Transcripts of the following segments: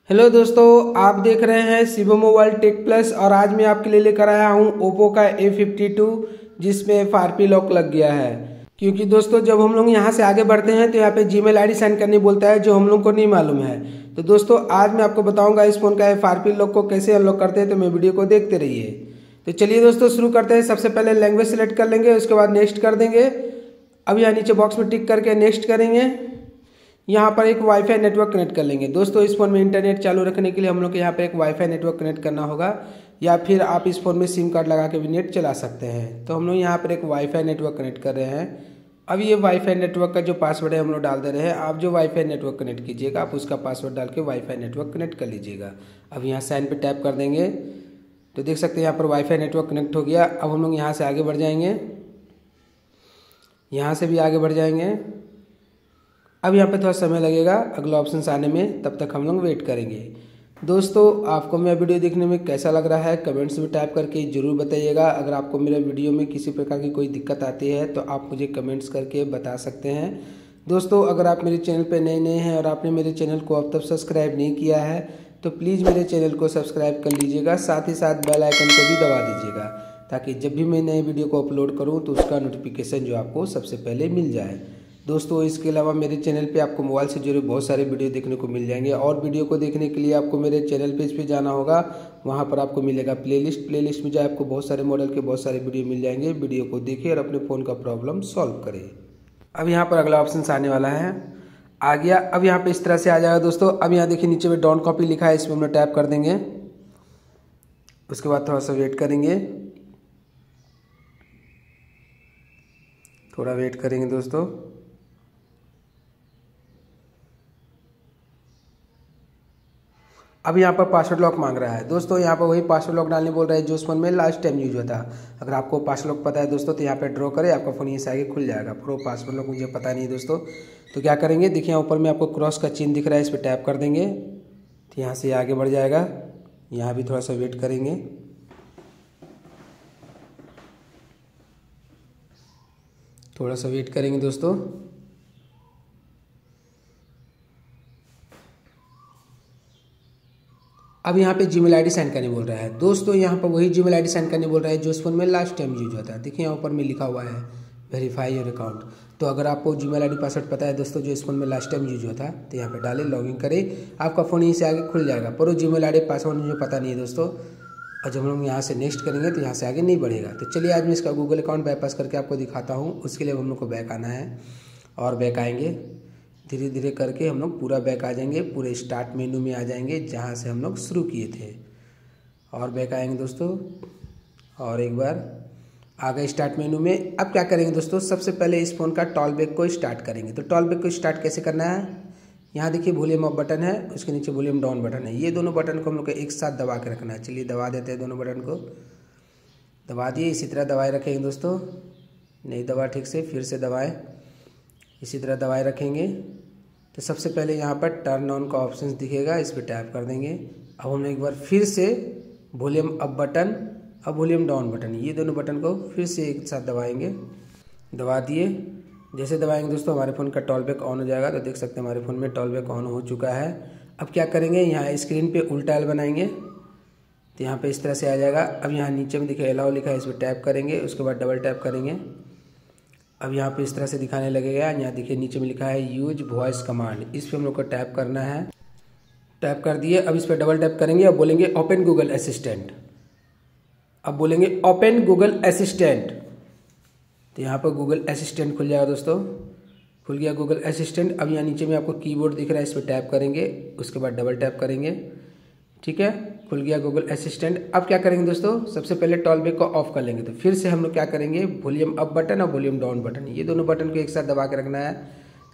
Hello दोस्तों, आप देख रहे हैं शिवम मोबाइल टेक प्लस। और आज मैं आपके लिए लेकर आया हूं ओप्पो का A52 जिसमें FRP लॉक लग गया है। क्योंकि दोस्तों जब हम लोग यहां से आगे बढ़ते हैं तो यहाँ पे जीमेल आईडी सेंड करने बोलता है, जो हम लोग को नहीं मालूम है। तो दोस्तों आज मैं आपको बताऊंगा इस फोन का FRP लॉक को कैसे अनलॉक करते हैं, तो मैं वीडियो को देखते रहिए। तो चलिए दोस्तों शुरू करते हैं। सबसे पहले लैंग्वेज सेलेक्ट कर लेंगे, उसके बाद नेक्स्ट कर देंगे। अब यहाँ नीचे बॉक्स में टिक करके नेक्स्ट करेंगे। यहाँ पर एक वाईफाई नेटवर्क कनेक्ट कर लेंगे। दोस्तों इस फोन में इंटरनेट चालू रखने के लिए हम लोग को यहाँ पे एक वाईफाई नेटवर्क कनेक्ट करना होगा, या फिर आप इस फोन में सिम कार्ड लगा के भी नेट चला सकते हैं। तो हम लोग यहाँ पर एक वाईफाई नेटवर्क कनेक्ट कर रहे हैं। अब ये वाईफाई नेटवर्क का जो पासवर्ड है हम लोग डाल दे रहे हैं। आप जो वाईफाई नेटवर्क कनेक्ट कीजिएगा आप उसका पासवर्ड डाल के वाईफाई नेटवर्क कनेक्ट कर लीजिएगा। अब यहाँ साइन पे टैप कर देंगे तो देख सकते हैं यहाँ पर वाईफाई नेटवर्क कनेक्ट हो गया। अब हम लोग यहाँ से आगे बढ़ जाएंगे, यहाँ से भी आगे बढ़ जाएंगे। अब यहाँ पे थोड़ा समय लगेगा अगला ऑप्शन आने में, तब तक हम लोग वेट करेंगे। दोस्तों आपको मेरा वीडियो देखने में कैसा लग रहा है कमेंट्स में टाइप करके ज़रूर बताइएगा। अगर आपको मेरे वीडियो में किसी प्रकार की कोई दिक्कत आती है तो आप मुझे कमेंट्स करके बता सकते हैं। दोस्तों अगर आप मेरे चैनल पर नए हैं और आपने मेरे चैनल को अब तक सब्सक्राइब नहीं किया है तो प्लीज़ मेरे चैनल को सब्सक्राइब कर लीजिएगा। साथ ही साथ बेल आइकन को भी दबा दीजिएगा, ताकि जब भी मैं नए वीडियो को अपलोड करूँ तो उसका नोटिफिकेशन जो आपको सबसे पहले मिल जाए। दोस्तों इसके अलावा मेरे चैनल पे आपको मोबाइल से जुड़े बहुत सारे वीडियो देखने को मिल जाएंगे, और वीडियो को देखने के लिए आपको मेरे चैनल पेज पे जाना होगा। वहाँ पर आपको मिलेगा प्लेलिस्ट में जाए आपको बहुत सारे मॉडल के बहुत सारे वीडियो मिल जाएंगे। वीडियो को देखिए और अपने फ़ोन का प्रॉब्लम सॉल्व करें। अब यहाँ पर अगला ऑप्शन आने वाला है, आ गया। अब यहाँ पर इस तरह से आ जाएगा दोस्तों। अब यहाँ देखिए नीचे में डाउन कॉपी लिखा है, इसमें हम लोग टैप कर देंगे। उसके बाद थोड़ा सा वेट करेंगे, थोड़ा वेट करेंगे दोस्तों। अब यहाँ पर पासवर्ड लॉक मांग रहा है। दोस्तों यहाँ पर वही पासवर्ड लॉक डालने बोल रहा है जो उस फोन में लास्ट टाइम यूज हुआ था। अगर आपको पासवर्ड लॉक पता है दोस्तों तो यहाँ पे ड्रॉ करें, आपका फ़ोन ये से आगे खुल जाएगा। प्रो पासवर्ड लॉक मुझे पता नहीं दोस्तों, तो क्या करेंगे देखिए यहाँ ऊपर में आपको क्रॉस का चिन्ह दिख रहा है, इस पर टैप कर देंगे तो यहाँ से आगे बढ़ जाएगा। यहाँ भी थोड़ा सा वेट करेंगे, थोड़ा सा वेट करेंगे दोस्तों। अब यहाँ पे जीमेल आईडी सेंड करने बोल रहा है। दोस्तों यहाँ पर वही जीमेल आईडी सेंड करने बोल रहा है जो इस फोन में लास्ट टाइम यूज हुआ था। देखिए यहाँ ऊपर में लिखा हुआ है वेरीफाई योर अकाउंट। तो अगर आपको जीमेल आईडी पासवर्ड पता है दोस्तों जो इस फोन में लास्ट टाइम यूज हुआ था तो यहाँ पे डालें, लॉगिन करें, आपका फ़ोन यहीं से आगे खुल जाएगा। पर वो जीमेल आईडी पासवर्ड मुझे पता नहीं है दोस्तों। और जब हम लोग यहाँ से नेक्स्ट करेंगे तो यहाँ से आगे नहीं बढ़ेगा। तो चलिए आज मैं इसका गूगल अकाउंट बाईपास करके आपको दिखाता हूँ। उसके लिए हम लोग को बैक आना है, और बैक आएंगे धीरे धीरे करके हम लोग पूरा बैक आ जाएंगे, पूरे स्टार्ट मेनू में आ जाएंगे जहाँ से हम लोग शुरू किए थे। और बैक आएंगे दोस्तों, और एक बार आ गए स्टार्ट मेनू में। अब क्या करेंगे दोस्तों, सबसे पहले इस फ़ोन का टॉल बैक को स्टार्ट करेंगे। तो टॉल बैक को स्टार्ट कैसे करना है, यहाँ देखिए वॉल्यूम अप बटन है, उसके नीचे वॉल्यूम डाउन बटन है। ये दोनों बटन को हम लोग को एक साथ दबा के रखना है। चलिए दबा देते हैं, दोनों बटन को दबा दिए। इसी तरह दबाए रखेंगे दोस्तों, नहीं दबा ठीक से, फिर से दबाएँ, इसी तरह दबाए रखेंगे। तो सबसे पहले यहाँ पर टर्न ऑन का ऑप्शन दिखेगा, इस पर टैप कर देंगे। अब हम एक बार फिर से वॉल्यूम अप बटन, अब वॉल्यूम डाउन बटन, ये दोनों बटन को फिर से एक साथ दबाएंगे। दबा दिए, जैसे दबाएंगे दोस्तों हमारे फ़ोन का टॉल बैक ऑन हो जाएगा। तो देख सकते हैं हमारे फ़ोन में टॉल बैक ऑन हो चुका है। अब क्या करेंगे, यहाँ स्क्रीन पे उल्टा एल बनाएंगे तो यहाँ पे इस तरह से आ जाएगा। अब यहाँ नीचे में देखिए अलाउ लिखा है, इस पर टैप करेंगे, उसके बाद डबल टैप करेंगे। अब यहाँ पे इस तरह से दिखाने लगेगा। यहाँ देखिए नीचे में लिखा है यूज वॉइस कमांड, इस पर हम लोग को टैप करना है। टैप कर दिए, अब इस पर डबल टैप करेंगे। अब बोलेंगे ओपन गूगल असिस्टेंट, अब बोलेंगे ओपन गूगल असिस्टेंट, तो यहाँ पर गूगल असिस्टेंट खुल जाएगा दोस्तों। खुल गया गूगल असिस्टेंट। अब यहाँ नीचे में आपको कीबोर्ड दिख रहा है, इस पर टैप करेंगे, उसके बाद डबल टैप करेंगे। ठीक है, खुल गया गूगल असिस्टेंट। अब क्या करेंगे दोस्तों, सबसे पहले टॉल बैक को ऑफ कर लेंगे। तो फिर से हम लोग क्या करेंगे, वॉल्यूम अप बटन और वॉल्यूम डाउन बटन, ये दोनों बटन को एक साथ दबा के रखना है।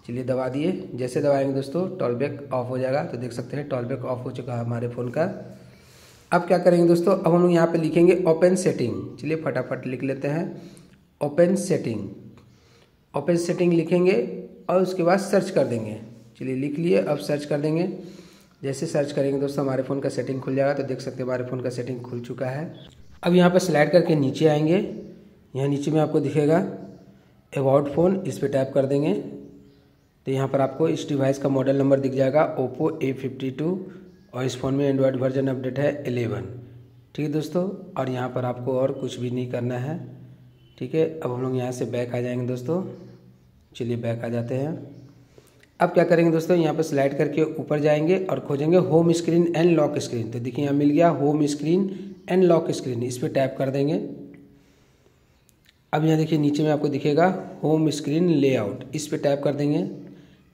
चलिए दबा दिए, जैसे दबाएंगे दोस्तों टॉल बैक ऑफ हो जाएगा। तो देख सकते हैं टॉल बैक ऑफ हो चुका है हमारे फ़ोन का। अब क्या करेंगे दोस्तों, अब हम लोग यहाँ पे लिखेंगे ओपन सेटिंग। चलिए फटाफट लिख लेते हैं, ओपन सेटिंग। ओपन सेटिंग लिखेंगे और उसके बाद सर्च कर देंगे। चलिए लिख लिए, अब सर्च कर देंगे। जैसे सर्च करेंगे दोस्तों हमारे फ़ोन का सेटिंग खुल जाएगा। तो देख सकते हैं हमारे फ़ोन का सेटिंग खुल चुका है। अब यहाँ पर स्लाइड करके नीचे आएंगे, यहाँ नीचे में आपको दिखेगा अबाउट फ़ोन, इस पर टैप कर देंगे। तो यहाँ पर आपको इस डिवाइस का मॉडल नंबर दिख जाएगा, ओप्पो A52 और इस फ़ोन में एंड्रॉयड वर्जन अपडेट है 11। ठीक है दोस्तों, और यहाँ पर आपको और कुछ भी नहीं करना है। ठीक है, अब हम लोग यहाँ से बैक आ जाएंगे दोस्तों। चलिए बैक आ जाते हैं। अब क्या करेंगे दोस्तों, यहाँ पर स्लाइड करके ऊपर जाएंगे और खोजेंगे home screen and lock screen. तो देखिए यहाँ मिल गया home screen and lock screen, इस पर टैप कर देंगे। अब यहाँ देखिए नीचे में आपको दिखेगा होम स्क्रीन लेआउट, इस पर टैप कर देंगे।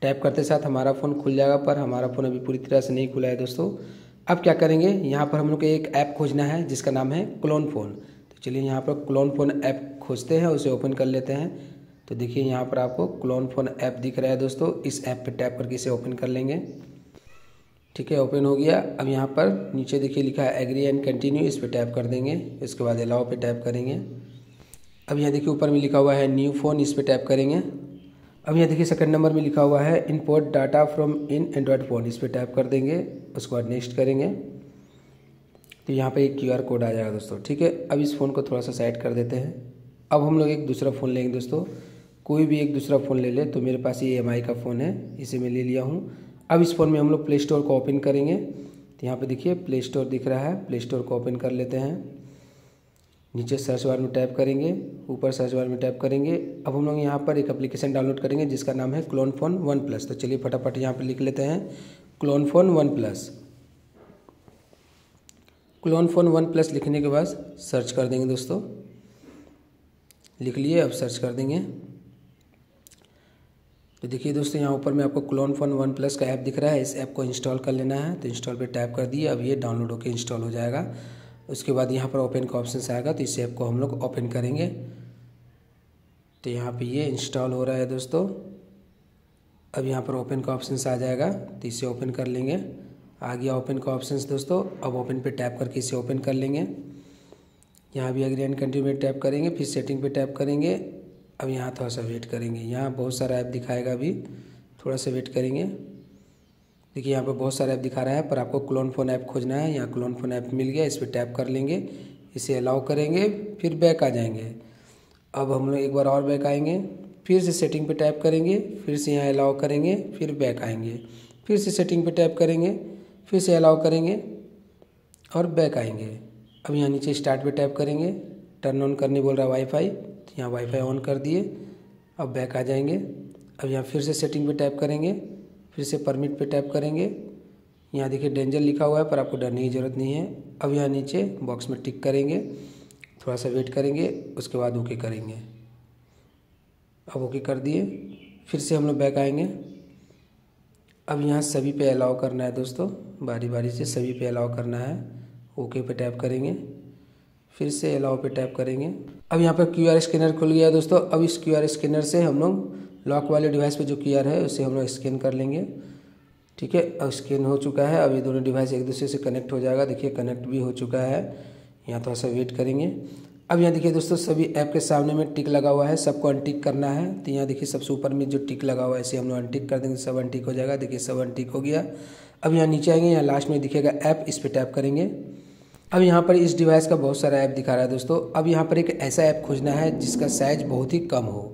टैप करते साथ हमारा फ़ोन खुल जाएगा, पर हमारा फ़ोन अभी पूरी तरह से नहीं खुला है दोस्तों। अब क्या करेंगे, यहाँ पर हम लोग को एक ऐप खोजना है जिसका नाम है क्लोन फ़ोन। तो चलिए यहाँ पर क्लोन फ़ोन ऐप खोजते हैं, उसे ओपन कर लेते हैं। तो देखिए यहाँ पर आपको क्लोन फ़ोन ऐप दिख रहा है दोस्तों, इस ऐप पे टैप करके इसे ओपन कर लेंगे। ठीक है, ओपन हो गया। अब यहाँ पर नीचे देखिए लिखा है एग्री एंड कंटिन्यू, इस पर टैप कर देंगे। इसके बाद अलाउ पे टैप करेंगे। अब यहाँ देखिए ऊपर में लिखा हुआ है न्यू फ़ोन, इस पर टैप करेंगे। अब यहाँ देखिए सेकंड नंबर में लिखा हुआ है import data from in Android phone, इस पर टैप कर देंगे। उसके बाद नेक्स्ट करेंगे तो यहाँ पे एक QR कोड आ जाएगा दोस्तों। ठीक है, अब इस फ़ोन को थोड़ा सा साइड कर देते हैं। अब हम लोग एक दूसरा फ़ोन लेंगे दोस्तों, कोई भी एक दूसरा फ़ोन ले ले। तो मेरे पास ये MI का फ़ोन है, इसे मैं ले लिया हूँ। अब इस फ़ोन में हम लोग प्ले स्टोर को ओपन करेंगे। तो यहाँ पे देखिए प्ले स्टोर दिख रहा है, प्ले स्टोर को ओपन कर लेते हैं। नीचे सर्च बार में टैप करेंगे, ऊपर सर्च बार में टैप करेंगे। अब हम लोग यहाँ पर एक एप्लीकेशन डाउनलोड करेंगे जिसका नाम है क्लोन फ़ोन OnePlus। तो चलिए फटाफट यहाँ पर लिख लेते हैं clone phone OnePlus। Clone phone OnePlus लिखने के बाद सर्च कर देंगे दोस्तों। लिख लिए, अब सर्च कर देंगे। तो देखिए दोस्तों यहाँ ऊपर में आपको क्लोन फ़ोन OnePlus का ऐप दिख रहा है, इस ऐप को इंस्टॉल कर लेना है। तो इंस्टॉल पे टैप कर दिए, अब ये डाउनलोड होकर इंस्टॉल हो जाएगा। उसके बाद यहाँ पर ओपन का ऑप्शन आएगा, तो इस ऐप को हम लोग ओपन करेंगे। तो यहाँ पे ये इंस्टॉल हो रहा है दोस्तों। अब यहाँ पर ओपन का ऑप्शन आ जाएगा, तो इसे ओपन कर लेंगे। आ गया ओपन का ऑप्शन दोस्तों। अब ओपन पे टैप करके इसे ओपन कर लेंगे। यहाँ भी एग्री एंड कंटिन्यू में टैप करेंगे, फिर सेटिंग पे टैप करेंगे। अब यहाँ थोड़ा सा वेट करेंगे, यहाँ बहुत सारा ऐप दिखाएगा, अभी थोड़ा सा वेट करेंगे। देखिए यहाँ पर बहुत सारा ऐप दिखा रहा है, पर आपको क्लोन फ़ोन ऐप खोजना है। यहाँ क्लोन फ़ोन ऐप मिल गया, इस पर टैप कर लेंगे, इसे अलाउ करेंगे, फिर बैक आ जाएंगे। अब हम लोग एक बार और बैक आएंगे, फिर से सेटिंग पे टैप करेंगे, फिर से यहाँ अलाउ करेंगे, फिर बैक आएंगे, फिर से सेटिंग पे टैप करेंगे, फिर से अलाउ करेंगे और बैक आएंगे। अब यहाँ नीचे स्टार्ट पे टैप करेंगे, टर्न ऑन करने बोल रहा है वाईफाई, तो यहाँ वाईफाई ऑन कर दिए। अब बैक आ जाएंगे। अब यहाँ फिर से सेटिंग पे टैप करेंगे, फिर से परमिट पे टैप करेंगे। यहाँ देखिए डेंजर लिखा हुआ है, पर आपको डरने की ज़रूरत नहीं है। अब यहाँ नीचे बॉक्स में टिक करेंगे, थोड़ा सा वेट करेंगे, उसके बाद ओके करेंगे। अब ओके कर दिए, फिर से हम लोग बैक आएंगे। अब यहाँ सभी पे अलाउ करना है दोस्तों, बारी बारी से सभी पे अलाउ करना है। ओके पे टैप करेंगे, फिर से अलाउ पे टैप करेंगे। अब यहाँ पर QR स्कैनर खुल गया दोस्तों। अब इस QR स्कैनर से हम लोग लॉक वाले डिवाइस पे जो QR है उसे हम लोग स्कैन कर लेंगे। ठीक है, अब स्कैन हो चुका है। अब ये दोनों डिवाइस एक दूसरे से कनेक्ट हो जाएगा। देखिए कनेक्ट भी हो चुका है। यहाँ थोड़ा सा वेट करेंगे। अब यहाँ देखिए दोस्तों सभी ऐप के सामने में टिक लगा हुआ है, सबको अनटिक करना है। तो यहाँ देखिए सबसे ऊपर में जो टिक लगा हुआ है इसे हम लोग अनटिक कर देंगे, सब अनटिक हो जाएगा। देखिए सब अनटिक हो गया। अब यहाँ नीचे आएंगे, यहाँ लास्ट में दिखेगा ऐप, इस पर टैप करेंगे। अब यहाँ पर इस डिवाइस का बहुत सारा ऐप दिखा रहा है दोस्तों। अब यहाँ पर एक ऐसा ऐप खोजना है जिसका साइज बहुत ही कम हो।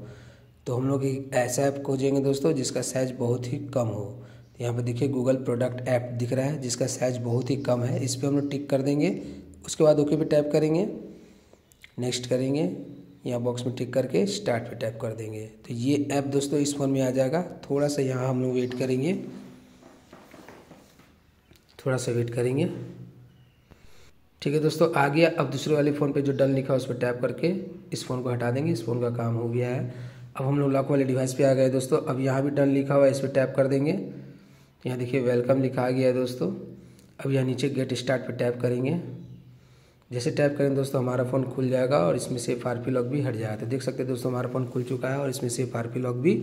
तो हम लोग एक ऐसा ऐप खोजेंगे दोस्तों जिसका साइज बहुत ही कम हो। तो यहाँ पर देखिए गूगल प्रोडक्ट ऐप दिख रहा है जिसका साइज बहुत ही कम है, इस पर हम लोग टिक कर देंगे। उसके बाद ओके पे टैप करेंगे, नेक्स्ट करेंगे, यहाँ बॉक्स में टिक करके स्टार्ट पे टैप कर देंगे। तो ये ऐप दोस्तों इस फ़ोन में आ जाएगा। थोड़ा सा यहाँ हम लोग वेट करेंगे, थोड़ा सा वेट करेंगे। ठीक है दोस्तों, आ गया। अब दूसरे वाले फ़ोन पे जो डन लिखा है उस पर टैप करके इस फ़ोन को हटा देंगे। इस फ़ोन का काम हो गया है। अब हम लोग लॉक वाले डिवाइस पे आ गए दोस्तों। अब यहाँ भी डन लिखा हुआ है, इस पर टैप कर देंगे। यहाँ देखिए वेलकम लिखा आ गया है दोस्तों। अब यहाँ नीचे गेट स्टार्ट पे टैप करेंगे। जैसे टैप करेंगे दोस्तों हमारा फ़ोन खुल जाएगा और इसमें से FRP लॉक भी हट जाएगा। तो देख सकते हैं दोस्तों हमारा फ़ोन खुल चुका है और इसमें से FRP लॉक भी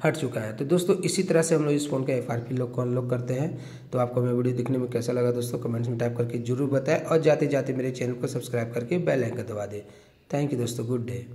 हट चुका है। तो दोस्तों इसी तरह से हम लोग इस फ़ोन का FRP लॉक को अनलॉक करते हैं। तो आपको मेरा वीडियो देखने में कैसा लगा दोस्तों कमेंट्स में टाइप करके जरूर बताएं और जाते जाते मेरे चैनल को सब्सक्राइब करके बेल आइकन दबा दें। थैंक यू दोस्तों, गुड डे।